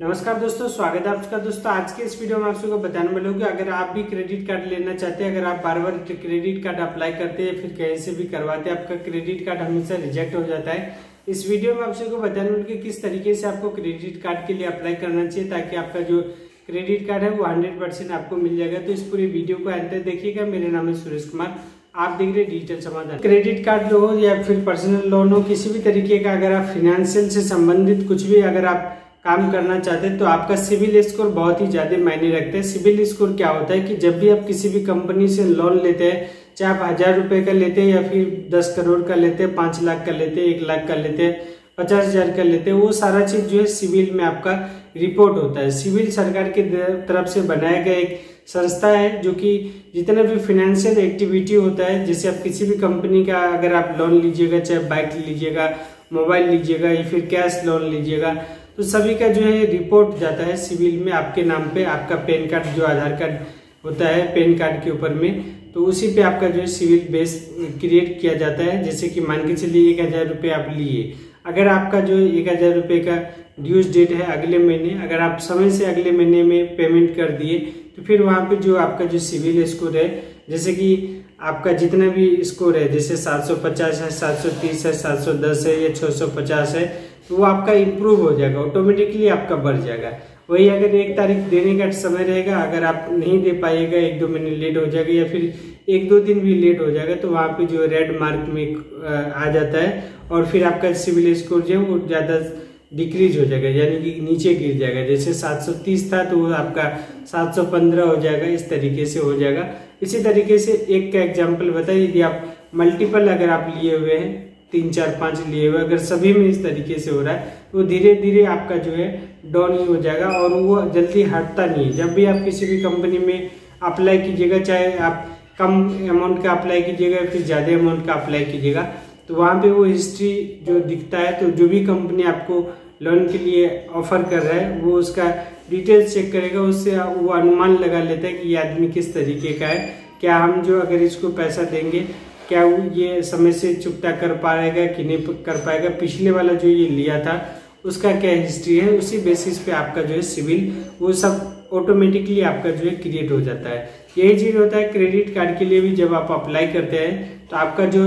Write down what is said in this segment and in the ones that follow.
नमस्कार दोस्तों, स्वागत है आपका। दोस्तों आज के इस वीडियो में आप सबको बताने वाला हूं कि अगर आप भी क्रेडिट कार्ड लेना चाहते हैं, अगर आप बार बार क्रेडिट कार्ड अप्लाई करते हैं फिर कहीं से भी करवाते हैं, आपका क्रेडिट कार्ड हमेशा रिजेक्ट हो जाता है। इस वीडियो में आप सबको बताने वाला कि किस तरीके से आपको क्रेडिट कार्ड के लिए अप्लाई करना चाहिए ताकि आपका जो क्रेडिट कार्ड है वो 100% आपको मिल जाएगा। तो इस पूरी वीडियो को अंत तक देखिएगा। मेरा नाम है सुरेश कुमार, आप देख रहे हैं डिजिटल समाधान। क्रेडिट कार्ड लो या फिर पर्सनल लोन हो, किसी भी तरीके का अगर आप फाइनेंशियल से संबंधित कुछ भी अगर आप काम करना चाहते हैं तो आपका सिविल स्कोर बहुत ही ज्यादा मायने रखता है। सिविल स्कोर क्या होता है कि जब भी आप किसी भी कंपनी से लोन लेते हैं, चाहे आप 1000 रुपए का लेते हैं या फिर 10 करोड़ का लेते हैं, 5 लाख का लेते हैं, 1 लाख का लेते हैं, 50,000 का लेते हैं, वो सारा चीज जो है सिविल में आपका रिपोर्ट होता है। सिविल सरकार की तरफ से बनाया गया एक संस्था है जो कि जितना भी फाइनेंशियल एक्टिविटी होता है, जैसे आप किसी भी कंपनी का अगर आप लोन लीजिएगा, चाहे बाइक लीजिएगा, मोबाइल लीजिएगा या फिर कैश लोन लीजिएगा, तो सभी का जो है रिपोर्ट जाता है सिविल में आपके नाम पे। आपका पैन कार्ड जो आधार कार्ड होता है पैन कार्ड के ऊपर में, तो उसी पे आपका जो है सिविल बेस क्रिएट किया जाता है। जैसे कि मान के चलिए 1000 रुपये आप लिए, अगर आपका जो 1000 रुपये का ड्यूज डेट है अगले महीने, अगर आप समय से अगले महीने में पेमेंट कर दिए तो फिर वहाँ पे जो आपका जो सिविल स्कोर है, जैसे कि आपका जितना भी स्कोर है, जैसे 750 है, 730 है, 710 है या 650 है, तो वो आपका इम्प्रूव हो जाएगा, ऑटोमेटिकली आपका बढ़ जाएगा। वही अगर 1 तारीख देने का समय रहेगा, अगर आप नहीं दे पाइएगा, 1-2 महीने लेट हो जाएगा या फिर 1-2 दिन भी लेट हो जाएगा, तो वहाँ पे जो रेड मार्क में आ जाता है और फिर आपका सिविल स्कोर जो है वो ज़्यादा डिक्रीज हो जाएगा, यानी कि नीचे गिर जाएगा। जैसे 730 था तो वो आपका 715 हो जाएगा, इस तरीके से हो जाएगा। इसी तरीके से एक का एग्जाम्पल बताइए, यदि आप मल्टीपल अगर आप लिए हुए हैं, 3, 4, 5 लिए हुए, अगर सभी में इस तरीके से हो रहा है तो धीरे धीरे आपका जो है डाउन ही हो जाएगा और वो जल्दी हटता नहीं है। जब भी आप किसी भी कंपनी में अप्लाई कीजिएगा, चाहे आप कम अमाउंट का अप्लाई कीजिएगा या फिर ज़्यादा अमाउंट का अप्लाई कीजिएगा, तो वहाँ पे वो हिस्ट्री जो दिखता है, तो जो भी कंपनी आपको लोन के लिए ऑफर कर रहा है वो उसका डिटेल्स चेक करेगा, उससे वो अनुमान लगा लेता है कि ये आदमी किस तरीके का है, क्या हम जो अगर इसको पैसा देंगे क्या ये समय से चुकता कर पाएगा कि नहीं कर पाएगा, पिछले वाला जो ये लिया था उसका क्या हिस्ट्री है, उसी बेसिस पे आपका जो है सिविल वो सब ऑटोमेटिकली आपका जो है क्रिएट हो जाता है। यही चीज होता है क्रेडिट कार्ड के लिए भी। जब आप अप्लाई करते हैं तो आपका जो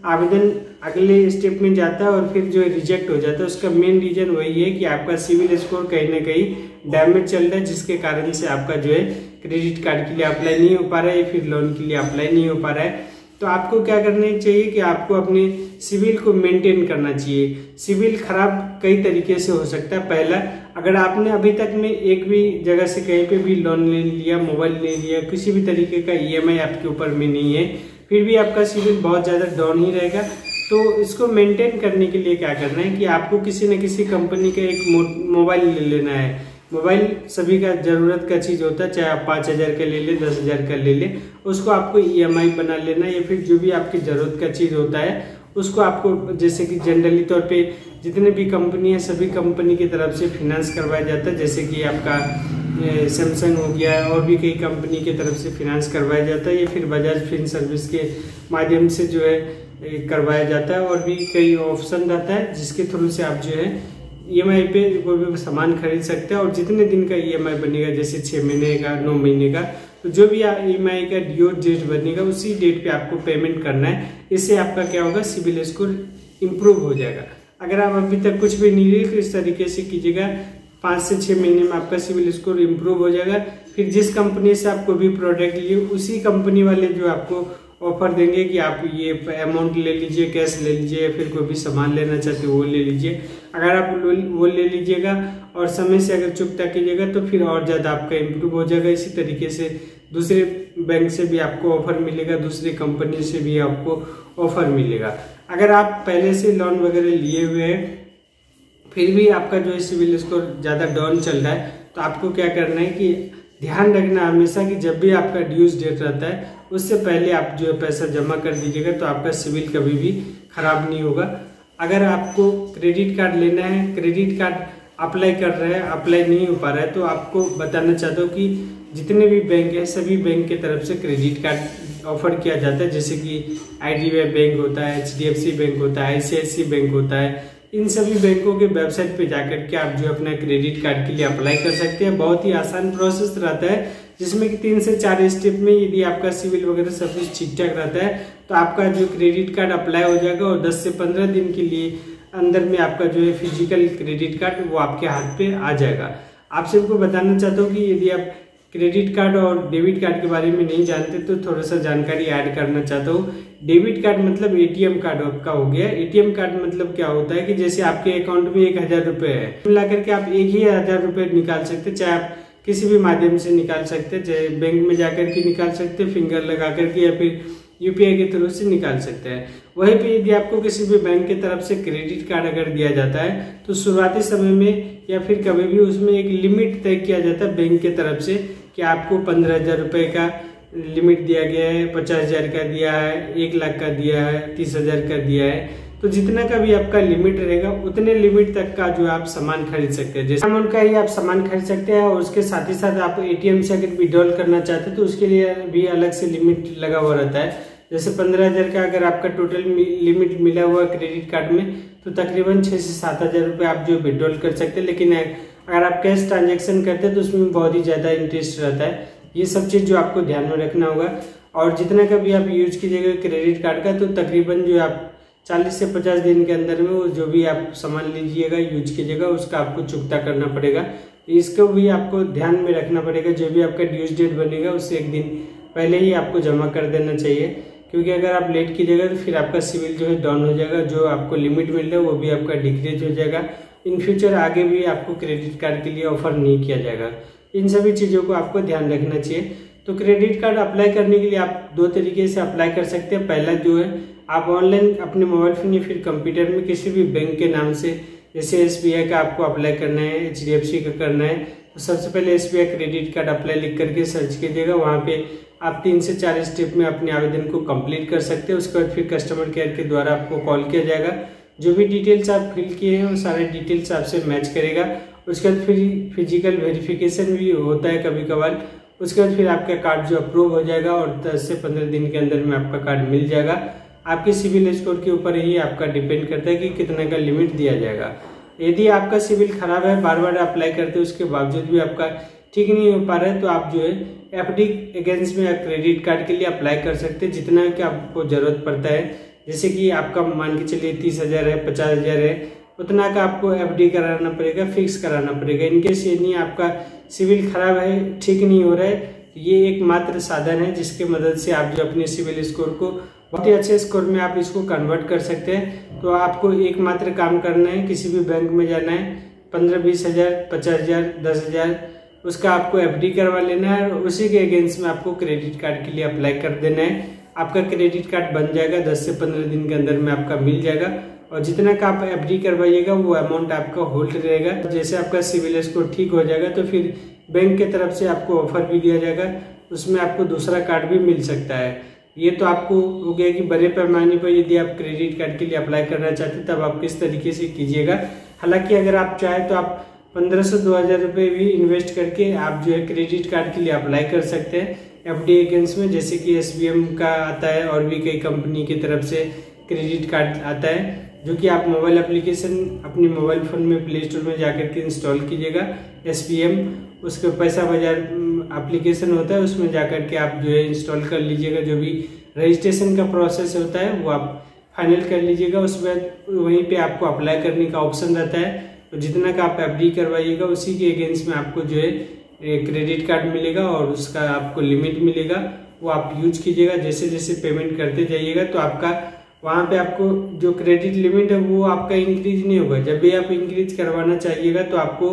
आवेदन अगले स्टेप में जाता है और फिर जो रिजेक्ट हो जाता है, उसका मेन रीजन वही है कि आपका सिविल स्कोर कहीं ना कहीं डैमेज चल रहा है, जिसके कारण से आपका जो है क्रेडिट कार्ड के लिए अप्लाई नहीं हो पा रहा है या फिर लोन के लिए अप्लाई नहीं हो पा रहा है। तो आपको क्या करना चाहिए कि आपको अपने सिविल को मेंटेन करना चाहिए। सिविल खराब कई तरीके से हो सकता है। पहला, अगर आपने अभी तक में एक भी जगह से कहीं पे भी लोन ले लिया, मोबाइल ले लिया, किसी भी तरीके का EMI आपके ऊपर में नहीं है, फिर भी आपका सिविल बहुत ज़्यादा डाउन ही रहेगा। तो इसको मेंटेन करने के लिए क्या करना है कि आपको किसी न किसी कंपनी का एक मोबाइल ले लेना है। मोबाइल सभी का जरूरत का चीज होता है, चाहे आप 5000 का ले ले, 10,000 का ले ले, उसको आपको EMI बना लेना या फिर जो भी आपकी जरूरत का चीज होता है उसको आपको, जैसे कि जनरली तौर पे जितने भी कंपनी है सभी कंपनी की तरफ से फिनेंस करवाया जाता है। जैसे कि आपका सैमसंग हो गया और भी कई कंपनी की तरफ से फिनेंस करवाया जाता है या फिर बजाज फिन सर्विस के माध्यम से जो है करवाया जाता है। और भी कई ऑप्शन रहता है जिसके थ्रू से आप जो है EMI पे कोई भी सामान खरीद सकते हैं। और जितने दिन का EMI बनेगा, जैसे 6 महीने का, 9 महीने का, तो जो भी EMI का ड्यू डेट बनेगा उसी डेट पे आपको पेमेंट करना है। इससे आपका क्या होगा, सिविल स्कोर इम्प्रूव हो जाएगा। अगर आप अभी तक कुछ भी नहीं लिए तो इस तरीके से कीजिएगा, 5 से 6 महीने में आपका सिविल स्कोर इम्प्रूव हो जाएगा। फिर जिस कंपनी से आप कोई भी प्रोडक्ट लिए, उसी कंपनी वाले जो आपको ऑफर देंगे कि आप ये अमाउंट ले लीजिए, कैश ले लीजिए या फिर कोई भी सामान लेना चाहते हो वो ले लीजिए। अगर आप वो ले लीजिएगा और समय से अगर चुकता कीजिएगा तो फिर और ज़्यादा आपका इम्प्रूव हो जाएगा। इसी तरीके से दूसरे बैंक से भी आपको ऑफर मिलेगा, दूसरी कंपनी से भी आपको ऑफर मिलेगा। अगर आप पहले से लोन वगैरह लिए हुए हैं फिर भी आपका जो है सिविल स्कोर ज़्यादा डाउन चल रहा है, तो आपको क्या करना है कि ध्यान रखना हमेशा कि जब भी आपका ड्यूज डेट रहता है उससे पहले आप जो है पैसा जमा कर दीजिएगा, तो आपका सिविल कभी भी खराब नहीं होगा। अगर आपको क्रेडिट कार्ड लेना है, क्रेडिट कार्ड अप्लाई कर रहे हैं, अप्लाई नहीं हो पा रहा है, तो आपको बताना चाहता हूँ कि जितने भी बैंक है सभी बैंक की तरफ से क्रेडिट कार्ड ऑफर किया जाता है। जैसे कि IDBI बैंक होता है, HDFC बैंक होता है, ICICI बैंक होता है इन सभी बैंकों के वेबसाइट पे जाकर के आप जो अपना क्रेडिट कार्ड के लिए अप्लाई कर सकते हैं। बहुत ही आसान प्रोसेस रहता है, जिसमें कि 3 से 4 स्टेप में यदि आपका सिविल वगैरह सब कुछ ठीक ठाक रहता है तो आपका जो क्रेडिट कार्ड अप्लाई हो जाएगा और 10 से 15 दिन के लिए अंदर में आपका जो है फिजिकल क्रेडिट कार्ड वो आपके हाथ पे आ जाएगा। आप सबको बताना चाहता हूँ कि यदि आप क्रेडिट कार्ड और डेबिट कार्ड के बारे में नहीं जानते तो थोड़ा सा जानकारी ऐड करना चाहता हूँ। डेबिट कार्ड मतलब एटीएम कार्ड आपका हो गया। एटीएम कार्ड मतलब क्या होता है कि जैसे आपके अकाउंट में 1000 रुपए है, मिला करके आप एक ही 1000 रुपए निकाल सकते, चाहे आप किसी भी माध्यम से निकाल सकते, चाहे बैंक में जाकर के निकाल सकते, फिंगर लगा करके, या फिर यूपीआई के थ्रू से निकाल सकते हैं। वहीं पे यदि आपको किसी भी बैंक की तरफ से क्रेडिट कार्ड अगर दिया जाता है तो शुरुआती समय में या फिर कभी भी उसमें एक लिमिट तय किया जाता है बैंक की तरफ से कि आपको 15,000 रुपए का लिमिट दिया गया है, 50,000 का दिया है, 1 लाख का दिया है, 30,000 का दिया है। तो जितना का भी आपका लिमिट रहेगा उतने लिमिट तक का जो आप सामान खरीद सकते हैं, जैसे अमाउंट का ही आप सामान खरीद सकते हैं। और उसके साथ ही साथ आप एटीएम से अगर विड्रॉल करना चाहते हैं तो उसके लिए भी अलग से लिमिट लगा हुआ रहता है। जैसे 15,000 का अगर आपका टोटल लिमिट मिला हुआ क्रेडिट कार्ड में तो तकरीबन 6 से 7,000 रुपये आप जो विड्रॉल कर सकते हैं। लेकिन अगर आप कैश ट्रांजेक्शन करते हैं तो उसमें बहुत ही ज़्यादा इंटरेस्ट रहता है। ये सब चीज़ जो आपको ध्यान में रखना होगा। और जितना का भी आप यूज कीजिएगा क्रेडिट कार्ड का तो तकरीबन जो आप 40 से 50 दिन के अंदर में वो जो भी आप सामान लीजिएगा यूज कीजिएगा उसका आपको चुकता करना पड़ेगा। इसको भी आपको ध्यान में रखना पड़ेगा। जो भी आपका ड्यूज डेट बनेगा उससे 1 दिन पहले ही आपको जमा कर देना चाहिए, क्योंकि अगर आप लेट कीजिएगा तो फिर आपका सिविल जो है डाउन हो जाएगा, जो आपको लिमिट मिल रहा है वो भी आपका डिक्रीज हो जाएगा। इन फ्यूचर आगे भी आपको क्रेडिट कार्ड के लिए ऑफर नहीं किया जाएगा। इन सभी चीज़ों को आपको ध्यान रखना चाहिए। तो क्रेडिट कार्ड अप्लाई करने के लिए आप 2 तरीके से अप्लाई कर सकते हैं। पहला जो है आप ऑनलाइन अपने मोबाइल फोन या फिर कंप्यूटर में किसी भी बैंक के नाम से, जैसे SBI का आपको अप्लाई करना है, HDFC का करना है, तो सबसे पहले SBI क्रेडिट कार्ड अप्लाई लिख करके सर्च कीजिएगा। वहाँ पे आप 3 से 4 स्टेप में अपने आवेदन को कंप्लीट कर सकते हैं। उसके बाद फिर कस्टमर केयर के द्वारा आपको कॉल किया जाएगा। जो भी डिटेल्स आप फिल किए हैं वो सारे डिटेल्स आपसे मैच करेगा। उसके बाद फिर फिजिकल वेरिफिकेशन भी होता है कभी कभार। उसके बाद फिर आपका कार्ड जो अप्रूव हो जाएगा और 10 से 15 दिन के अंदर में आपका कार्ड मिल जाएगा। आपके सिविल स्कोर के ऊपर ही आपका डिपेंड करता है कि कितना का लिमिट दिया जाएगा। यदि आपका सिविल खराब है, बार बार अप्लाई करते हैं उसके बावजूद भी आपका ठीक नहीं हो पा रहा है, तो आप जो है FD अगेंस्ट में क्रेडिट कार्ड के लिए अप्लाई कर सकते हैं जितना कि आपको जरूरत पड़ता है। जैसे कि आपका मान के चलिए 30,000 है, 50,000 है, उतना का आपको FD कराना पड़ेगा, फिक्स कराना पड़ेगा। इनकेस ये नहीं आपका सिविल खराब है, ठीक नहीं हो रहा है, ये एक मात्र साधन है जिसके मदद से आप जो अपने सिविल स्कोर को बहुत ही अच्छे स्कोर में आप इसको कन्वर्ट कर सकते हैं। तो आपको एकमात्र काम करना है, किसी भी बैंक में जाना है, 15-20 हज़ार, 50,000, 10,000 उसका आपको FD करवा लेना है और उसी के अगेंस्ट में आपको क्रेडिट कार्ड के लिए अप्लाई कर देना है। आपका क्रेडिट कार्ड बन जाएगा, 10 से 15 दिन के अंदर में आपका मिल जाएगा। और जितना का आप FD करवाइएगा वो अमाउंट आपका होल्ड रहेगा। जैसे आपका सिविल स्कोर ठीक हो जाएगा तो फिर बैंक के तरफ से आपको ऑफर भी दिया जाएगा, उसमें आपको दूसरा कार्ड भी मिल सकता है। ये तो आपको हो गया कि बड़े पैमाने पर यदि आप क्रेडिट कार्ड के लिए अप्लाई करना चाहते हैं तब आप किस तरीके से कीजिएगा। हालांकि अगर आप चाहें तो आप 1500-2000 रुपये भी इन्वेस्ट करके आप जो है क्रेडिट कार्ड के लिए अप्लाई कर सकते हैं FD अगेंस्ट में। जैसे कि SBM का आता है और भी कई कंपनी की तरफ से क्रेडिट कार्ड आता है, जो कि आप मोबाइल एप्लीकेशन अपने मोबाइल फ़ोन में प्ले स्टोर में जाकर के इंस्टॉल कीजिएगा SBM। उसके पैसा बाजार एप्लीकेशन होता है, उसमें जाकर के आप जो है इंस्टॉल कर लीजिएगा। जो भी रजिस्ट्रेशन का प्रोसेस होता है वो आप फाइनल कर लीजिएगा। उसके बाद वहीं पे आपको अप्लाई करने का ऑप्शन रहता है। तो जितना का आप FD करवाइएगा उसी के अगेंस्ट में आपको जो है क्रेडिट कार्ड मिलेगा और उसका आपको लिमिट मिलेगा, वो आप यूज कीजिएगा। जैसे जैसे पेमेंट करते जाइएगा तो आपका वहाँ पे आपको जो क्रेडिट लिमिट है वो आपका इंक्रीज नहीं होगा। जब भी आप इंक्रीज करवाना चाहिएगा तो आपको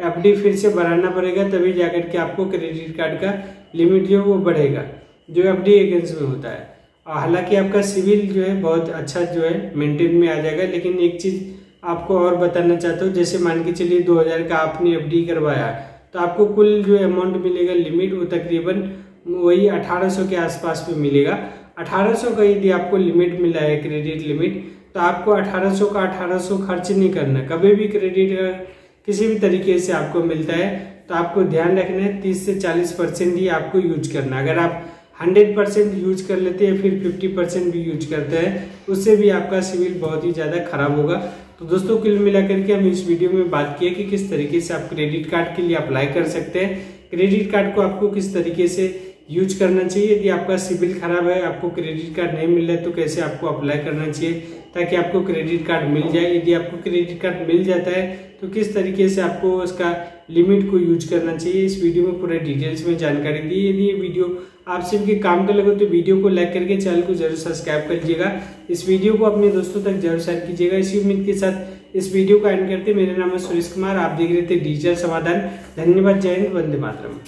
FD फिर से बढ़ाना पड़ेगा, तभी जाकर के आपको क्रेडिट कार्ड का लिमिट जो है वो बढ़ेगा, जो FD अगेंस्ट में होता है। हालांकि आपका सिविल जो है बहुत अच्छा जो है मेंटेन में आ जाएगा। लेकिन एक चीज़ आपको और बताना चाहता हूँ, जैसे मान के चलिए 2000 का आपने FD करवाया तो आपको कुल जो अमाउंट मिलेगा लिमिट वो तकरीबन वही 1800 के आसपास में मिलेगा। 1800 का यदि आपको लिमिट मिला है क्रेडिट लिमिट, तो आपको 1800 का 1800 खर्च नहीं करना। कभी भी क्रेडिट किसी भी तरीके से आपको मिलता है तो आपको ध्यान रखना है 30 से 40% ही आपको यूज करना। अगर आप 100% यूज कर लेते हैं फिर 50% भी यूज करते हैं, उससे भी आपका सिविल बहुत ही ज़्यादा खराब होगा। तो दोस्तों कुल मिलाकर के हम इस वीडियो में बात किए कि किस तरीके से आप क्रेडिट कार्ड के लिए अप्लाई कर सकते हैं, क्रेडिट कार्ड को आपको किस तरीके से यूज करना चाहिए, यदि आपका सिबिल खराब है, आपको क्रेडिट कार्ड नहीं मिल रहा है तो कैसे आपको अप्लाई करना चाहिए ताकि आपको क्रेडिट कार्ड मिल जाए, यदि आपको क्रेडिट कार्ड मिल जाता है तो किस तरीके से आपको उसका लिमिट को यूज करना चाहिए। इस वीडियो में पूरे डिटेल्स में जानकारी दी। यदि ये वीडियो आप सबके काम का लगे तो वीडियो को लाइक करके चैनल को जरूर सब्सक्राइब कर लीजिएगा, इस वीडियो को अपने दोस्तों तक जरूर शेयर कीजिएगा। इसी उम्मीद के साथ इस वीडियो को एंड करते, मेरा नाम है सुरेश कुमार, आप देख रहे थे डिजिटल समाधान। धन्यवाद, जय हिंद, वंदे मातरम।